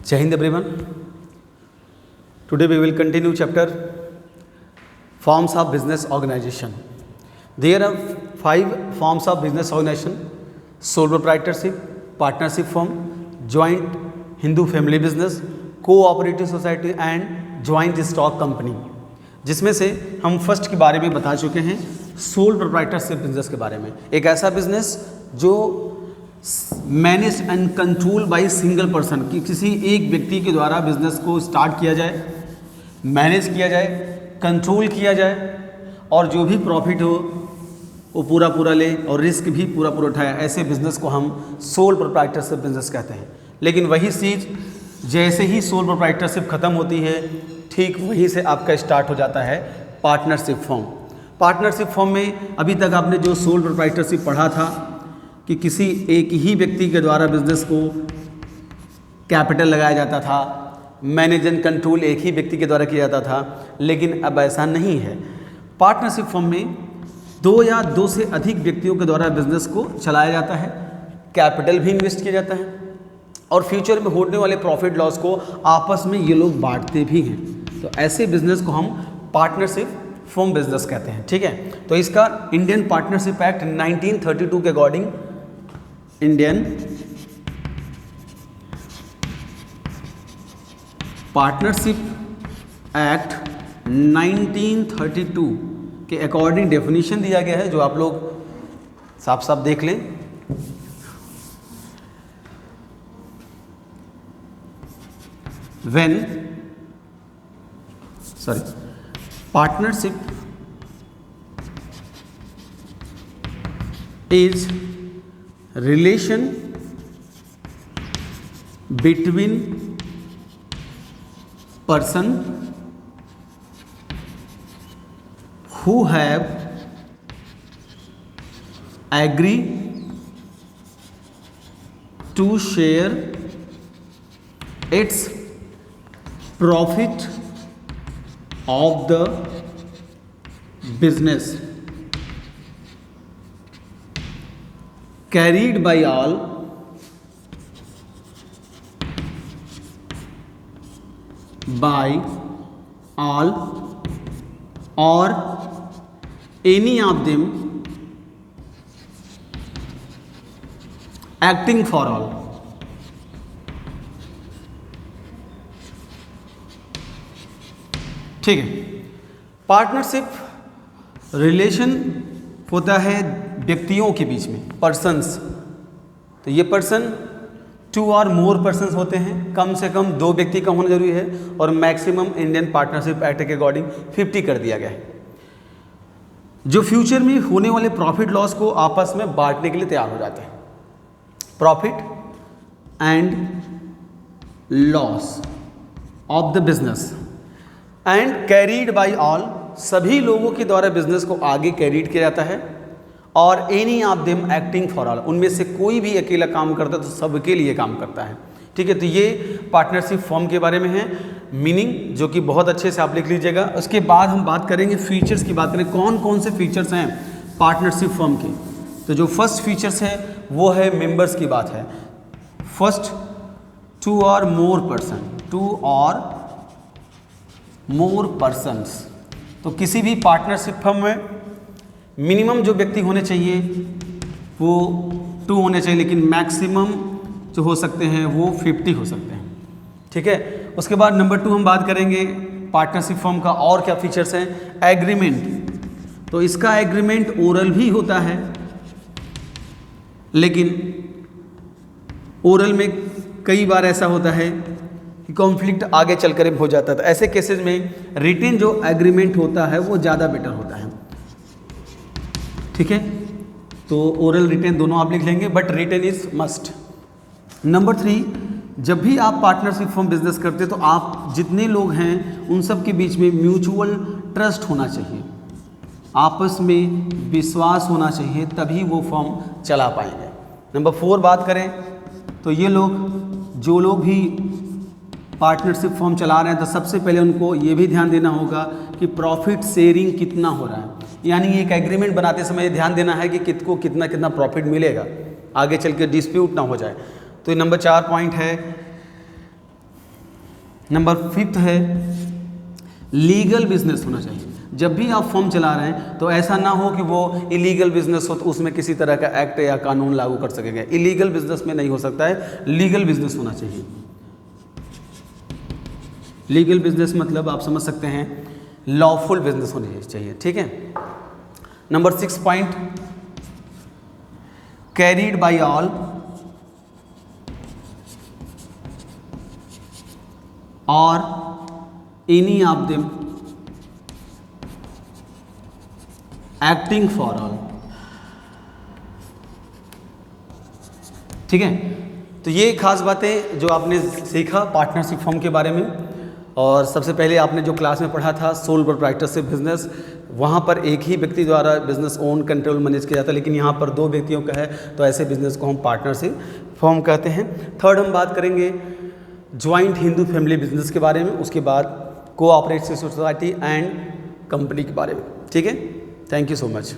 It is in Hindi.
Jai Hind everyone. Today we will continue chapter Forms of Business Organization. There are 5 forms of business organization: sole proprietorship, partnership firm, joint Hindu family business, cooperative society and joint stock company. जिसमें से हम फर्स्ट के बारे में बता चुके हैं, सोल प्रोप्राइटरशिप बिजनेस के बारे में। एक ऐसा बिजनेस जो manage and control by single person, कि किसी एक व्यक्ति के द्वारा बिजनेस को स्टार्ट किया जाए, मैनेज किया जाए, कंट्रोल किया जाए और जो भी प्रॉफिट हो वो पूरा ले और रिस्क भी पूरा उठाए। ऐसे बिजनेस को हम सोल प्रोप्राइटरशिप बिजनेस कहते हैं। लेकिन वही चीज़ जैसे ही सोल प्रोप्राइटरशिप ख़त्म होती है, ठीक वहीं से आपका स्टार्ट हो जाता है पार्टनरशिप फॉर्म। पार्टनरशिप फॉर्म में अभी तक आपने जो सोल प्रोप्राइटरशिप पढ़ा था कि किसी एक ही व्यक्ति के द्वारा बिजनेस को कैपिटल लगाया जाता था, मैनेज एंड कंट्रोल एक ही व्यक्ति के द्वारा किया जाता था, लेकिन अब ऐसा नहीं है। पार्टनरशिप फॉर्म में 2 या 2 से अधिक व्यक्तियों के द्वारा बिजनेस को चलाया जाता है, कैपिटल भी इन्वेस्ट किया जाता है और फ्यूचर में होने वाले प्रॉफिट लॉस को आपस में ये लोग बांटते भी हैं। तो ऐसे बिजनेस को हम पार्टनरशिप फॉर्म बिजनेस कहते हैं। ठीक है, तो इसका इंडियन पार्टनरशिप एक्ट 1932 के अकॉर्डिंग, इंडियन पार्टनरशिप एक्ट 1932 के अकॉर्डिंग डेफिनेशन दिया गया है, जो आप लोग साफ साफ देख लें। Partnership is relation between person who have agreed to share its profit of the business carried by all or any of them acting for all। ठीक है, पार्टनरशिप रिलेशन होता है व्यक्तियों के बीच में, पर्सन्स। तो ये पर्सन 2 और मोर पर्सन्स होते हैं, कम से कम 2 व्यक्ति का होना जरूरी है और मैक्सिमम इंडियन पार्टनरशिप एक्ट के अकॉर्डिंग 50 कर दिया गया है, जो फ्यूचर में होने वाले प्रॉफिट लॉस को आपस में बांटने के लिए तैयार हो जाते हैं। Profit and loss of the business and carried by all, सभी लोगों के द्वारा बिजनेस को आगे कैरीड किया जाता है और any of them acting for all, उनमें से कोई भी अकेला काम करता है तो सबके लिए काम करता है। ठीक है, तो ये पार्टनरशिप फॉर्म के बारे में है मीनिंग, जो कि बहुत अच्छे से आप लिख लीजिएगा। उसके बाद हम बात करेंगे फीचर्स की। बात करें कौन कौन से फीचर्स हैं पार्टनरशिप फॉर्म के, तो जो फर्स्ट फीचर्स है वो है मेंबर्स की बात है। फर्स्ट, 2 और मोर पर्सन, 2 और मोर पर्सन्स। तो किसी भी पार्टनरशिप फर्म में मिनिमम जो व्यक्ति होने चाहिए वो 2 होने चाहिए, लेकिन मैक्सिमम जो हो सकते हैं वो 50 हो सकते हैं। ठीक है, उसके बाद नंबर 2 हम बात करेंगे पार्टनरशिप फर्म का और क्या फीचर्स हैं। एग्रीमेंट, तो इसका एग्रीमेंट ओरल भी होता है, लेकिन ओरल में कई बार ऐसा होता है कि कॉन्फ्लिक्ट आगे चलकर हो जाता है। तो ऐसे केसेस में रिटेन जो एग्रीमेंट होता है वो ज़्यादा बेटर होता है। ठीक है, तो ओरल रिटेन दोनों आप लिख लेंगे, but written is must. Number 3, जब भी आप पार्टनरशिप फॉर्म बिजनेस करते हैं तो आप जितने लोग हैं उन सब के बीच में म्यूचुअल ट्रस्ट होना चाहिए, आपस में विश्वास होना चाहिए, तभी वो फॉर्म चला पाएंगे। नंबर 4 बात करें तो ये लोग, जो लोग भी पार्टनरशिप फॉर्म चला रहे हैं, तो सबसे पहले उनको ये भी ध्यान देना होगा कि प्रॉफिट शेयरिंग कितना हो रहा है। यानी एक एग्रीमेंट बनाते समय ध्यान देना है कि किसको कितना कितना प्रॉफिट मिलेगा, आगे चल के डिस्प्यूट ना हो जाए। तो ये नंबर 4 पॉइंट है। नंबर 5 है लीगल बिजनेस होना चाहिए। जब भी आप फर्म चला रहे हैं तो ऐसा ना हो कि वो इलीगल बिजनेस हो तो उसमें किसी तरह का एक्ट या कानून लागू कर सकेंगे। इलीगल बिजनेस में नहीं हो सकता है, लीगल बिजनेस होना चाहिए। लीगल बिजनेस मतलब आप समझ सकते हैं लॉफुल बिजनेस होनी चाहिए, ठीक है। Number 6 point, carried by all और any of them acting for all, ठीक है। तो ये खास बातें जो आपने सीखा पार्टनरशिप फर्म के बारे में। और सबसे पहले आपने जो क्लास में पढ़ा था सोल प्रोप्राइटरशिप बिजनेस, वहाँ पर एक ही व्यक्ति द्वारा बिजनेस ओन कंट्रोल मैनेज किया जाता है, लेकिन यहाँ पर 2 व्यक्तियों का है तो ऐसे बिजनेस को हम पार्टनरशिप फर्म कहते हैं। थर्ड हम बात करेंगे ज्वाइंट हिंदू फैमिली बिजनेस के बारे में, उसके बाद कोऑपरेटिव सोसाइटी एंड कंपनी के बारे में, ठीक है। Thank you so much.